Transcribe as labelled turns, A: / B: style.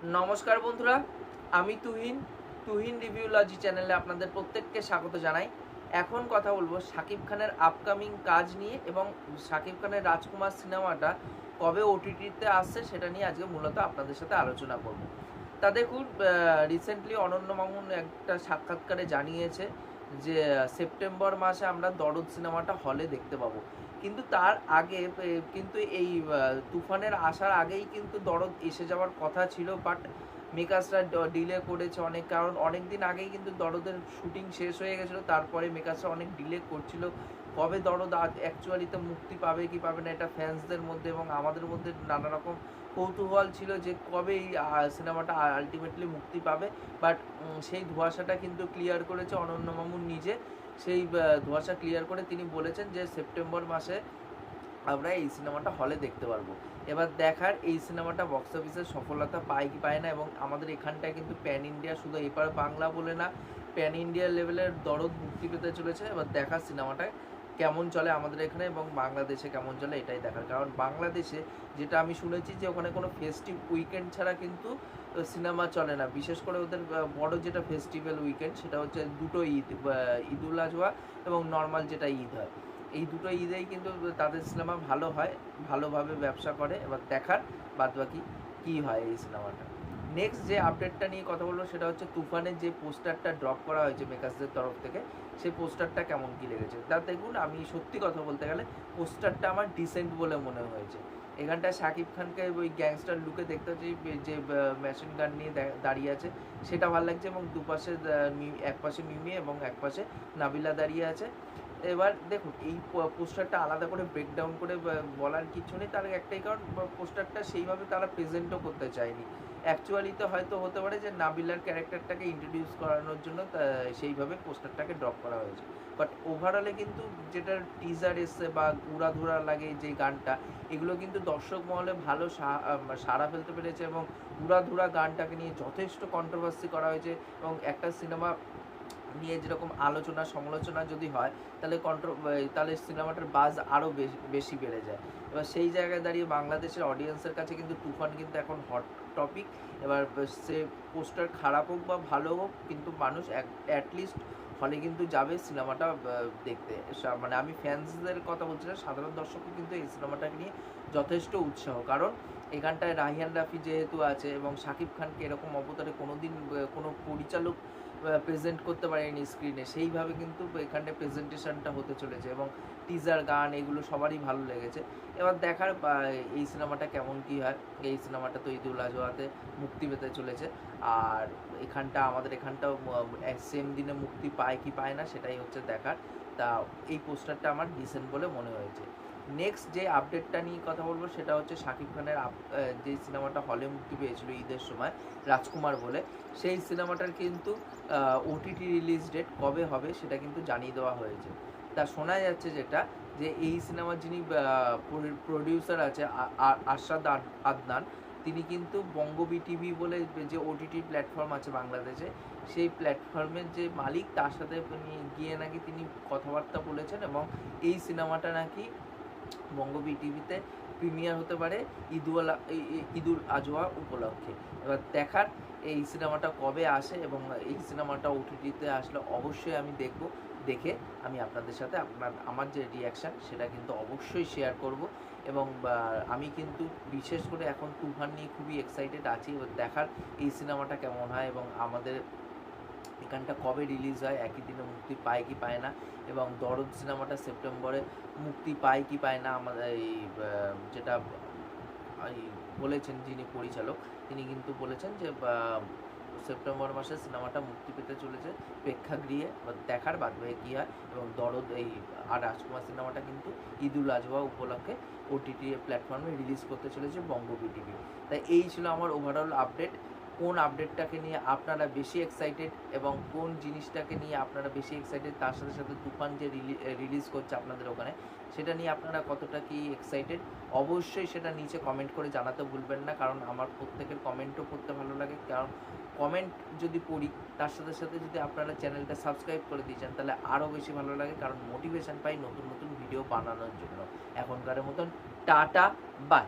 A: নমস্কার বন্ধুরা, আমি তুহিন রিভিউলজি চ্যানেলে আপনাদের প্রত্যেককে স্বাগত জানাই। এখন কথা বলবো শাকিব খানের আপকামিং কাজ নিয়ে এবং শাকিব খানের রাজকুমার সিনেমাটা কবে ওটিটিতে আসছে সেটা নিয়ে আজকে মূলত আপনাদের সাথে আলোচনা করব। তা দেখুন, রিসেন্টলি অনন্য মামুন একটা সাক্ষাৎকারে জানিয়েছে যে সেপ্টেম্বর মাসে আমরা দরদ সিনেমাটা হলে দেখতে পাবো। কিন্তু তার আগে কিন্তু এই তুফানের আসার আগেই কিন্তু দরদ এসে যাওয়ার কথা ছিল, বাট মেকার্সরা ডিলে করেছে অনেক, কারণ অনেক দিন আগেই কিন্তু দরদের শুটিং শেষ হয়ে গেছিলো। তারপরে মেকার্সরা অনেক ডিলে করছিল কবে দরদ অ্যাকচুয়ালিতে মুক্তি পাবে কি পাবে না, এটা ফ্যান্সদের মধ্যে এবং আমাদের মধ্যে নানা রকম কৌতূহল ছিল যে কবে এই সিনেমাটা আলটিমেটলি মুক্তি পাবে। বাট সেই ধোঁয়াশাটা কিন্তু ক্লিয়ার করেছে অনন্য মামুন নিজে। সেই ধোঁয়াশা ক্লিয়ার করে তিনি বলেছেন যে সেপ্টেম্বর মাসে আমরা এই সিনেমাটা হলে দেখতে পারবো। এবার দেখার এই সিনেমাটা বক্স অফিসে সফলতা পায় কি পায় না, এবং আমাদের এখানটায় কিন্তু প্যান ইন্ডিয়া, শুধু এপার বাংলা বলে না, প্যান ইন্ডিয়া লেভেলের দরদ মুক্তি পেতে চলেছে। এবার দেখার সিনেমাটা কেমন চলে আমাদের এখানে এবং বাংলাদেশে কেমন চলে এটাই দেখার, কারণ বাংলাদেশে যেটা আমি শুনেছি যে ওখানে কোনো ফেস্টিভ উইকেন্ড ছাড়া কিন্তু সিনেমা চলে না। বিশেষ করে ওদের বড় যেটা ফেস্টিভ্যাল উইকেন্ড সেটা হচ্ছে দুটো ঈদ, ঈদুল আজহা এবং নর্মাল যেটা ঈদ হয়, এই দুটো ঈদেই কিন্তু তাদের সিনেমা ভালো হয়, ভালোভাবে ব্যবসা করে। এবার দেখার বাদবাকি কী হয় এই সিনেমাটা। নেক্সট যে আপডেটটা নিয়ে কথা বলবো সেটা হচ্ছে তুফানের যে পোস্টারটা ড্রপ করা হয়েছে মেকার্সদের তরফ থেকে, সেই পোস্টারটা কেমন কী লেগেছে। তা দেখুন, আমি সত্যি কথা বলতে গেলে পোস্টারটা আমার ডিসেন্ট বলে মনে হয়েছে। এখানটায় শাকিব খানকে ওই গ্যাংস্টার লুকে দেখতে হচ্ছে, যে মেশিন গান নিয়ে দাঁড়িয়ে আছে সেটা ভালো লাগছে, এবং দুপাশে এক পাশে মিমি এবং এক পাশে নাবিলা দাঁড়িয়ে আছে। এবার দেখুন, এই পোস্টারটা আলাদা করে ব্রেকডাউন করে বলার কিছু নেই, তার একটাই কারণ পোস্টারটা সেইভাবে তারা প্রেজেন্টও করতে চায়নি। অ্যাকচুয়ালিতে হয়তো হতে পারে যে নাবিলার ক্যারেক্টারটাকে ইন্ট্রোডিউস করানোর জন্য সেইভাবে পোস্টারটাকে ড্রপ করা হয়েছে। বাট ওভারঅলে কিন্তু যেটা টিজার এসছে বা উড়াধুরা লাগে যে গানটা, এগুলো কিন্তু দর্শক মহলে ভালো সাড়া ফেলতে পেরেছে, এবং উড়াধুরা গানটাকে নিয়ে যথেষ্ট কন্ট্রোভার্সি করা হয়েছে। এবং একটা সিনেমা নিয়ে যেরকম আলোচনা সমালোচনা যদি হয়, তাহলে তাহলে সিনেমাটার বাজ আরও বেশি বেড়ে যায়। এবার সেই জায়গায় দাঁড়িয়ে বাংলাদেশের অডিয়েন্সের কাছে কিন্তু তুফান কিন্তু এখন হট টপিক। এবার সে পোস্টার খারাপ হোক বা ভালো হোক, কিন্তু মানুষ অ্যাটলিস্ট হলে কিন্তু যাবে সিনেমাটা দেখতে। মানে আমি ফ্যান্সদের কথা বলছি না, সাধারণ দর্শকও কিন্তু এই সিনেমাটাকে নিয়ে যথেষ্ট উৎসাহ, কারণ এখানটায় রাহিয়ান রাফি যেহেতু আছে এবং শাকিব খানকে এরকম অবতারে কোনোদিন কোনো পরিচালক প্রেজেন্ট করতে পারেনি স্ক্রিনে, সেইভাবে কিন্তু এখানে প্রেজেন্টেশনটা হতে চলেছে, এবং টিজার গান এগুলো সবারই ভালো লেগেছে। এবার দেখার এই সিনেমাটা কেমন কী হয়। এই সিনেমাটা তো ঈদুল আজহাতে মুক্তি পেতে চলেছে, আর আমাদের এখানটাও সেম দিনে মুক্তি পায় কি পায় না সেটাই হচ্ছে দেখার। তা এই পোস্টারটা আমার ডিসেন্ট বলে মনে হয়েছে। নেক্সট যে আপডেটটা নিয়ে কথা বলবো সেটা হচ্ছে শাকিব খানের যে সিনেমাটা হলে মুক্তি পেয়েছিল ঈদের সময়, রাজকুমার বলে, সেই সিনেমাটার কিন্তু ওটিটি রিলিজ ডেট কবে হবে সেটা কিন্তু জানিয়ে দেওয়া হয়েছে। তা শোনা যাচ্ছে যেটা, যে এই সিনেমার যিনি প্রডিউসার আছে আরশাদ আদনান, তিনি কিন্তু বঙ্গবি টিভি বলে যে ওটিটি প্ল্যাটফর্ম আছে বাংলাদেশে, সেই প্ল্যাটফর্মের যে মালিক তার সাথে গিয়ে নাকি তিনি কথাবার্তা বলেছেন, এবং এই সিনেমাটা নাকি বঙ্গবি টিভিতে প্রিমিয়ার হতে পারে ঈদুল আজহা উপলক্ষে। এবার দেখার এই সিনেমাটা কবে আসে, এবং এই সিনেমাটা ওটিটিতে আসলে অবশ্যই আমি দেখব। দেখে আমি আপনাদের সাথে আমার যে রিয়াকশান সেটা কিন্তু অবশ্যই শেয়ার করব। এবং আমি কিন্তু বিশেষ করে এখন তুফান নিয়ে খুবই এক্সাইটেড আছি। এবার দেখার এই সিনেমাটা কেমন হয় এবং আমাদের এখানটা কবে রিলিজ হয়, একই দিনে মুক্তি পায় কি পায় না, এবং দরদ সিনেমাটা সেপ্টেম্বরে মুক্তি পায় কি পায় না। আমাদের এই যেটা বলেছেন যিনি পরিচালক, তিনি কিন্তু বলেছেন যে সেপ্টেম্বর মাসে সিনেমাটা মুক্তি পেতে চলেছে প্রেক্ষাগৃহে। দেখার বাদবাকি কী হয়। এবং দরদ আর রাজকুমার সিনেমাটা কিন্তু ঈদুল আজহা উপলক্ষে ওটিটি প্ল্যাটফর্মে রিলিজ করতে চলেছে বঙ্গবি টিভি। তাই এই ছিল আমার ওভারঅল আপডেট। কোন আপডেটটাকে নিয়ে আপনারা বেশি এক্সাইটেড এবং কোন জিনিসটাকে নিয়ে আপনারা বেশি এক্সাইটেড, তার সাথে সাথে তুফান যে রিলিজ করছে আপনাদের ওখানে, সেটা নিয়ে আপনারা কতটা কি এক্সাইটেড, অবশ্যই সেটা নিচে কমেন্ট করে জানাতে ভুলবেন না, কারণ আমার প্রত্যেকের কমেন্টও পড়তে ভালো লাগে। কারণ কমেন্ট যদি পড়ি, তার সাথে সাথে যদি আপনারা চ্যানেলটা সাবস্ক্রাইব করে দিয়েছেন তাহলে আরও বেশি ভালো লাগে, কারণ মোটিভেশন পাই নতুন নতুন ভিডিও বানানোর জন্য। এখনকার মতন টাটা, বাই।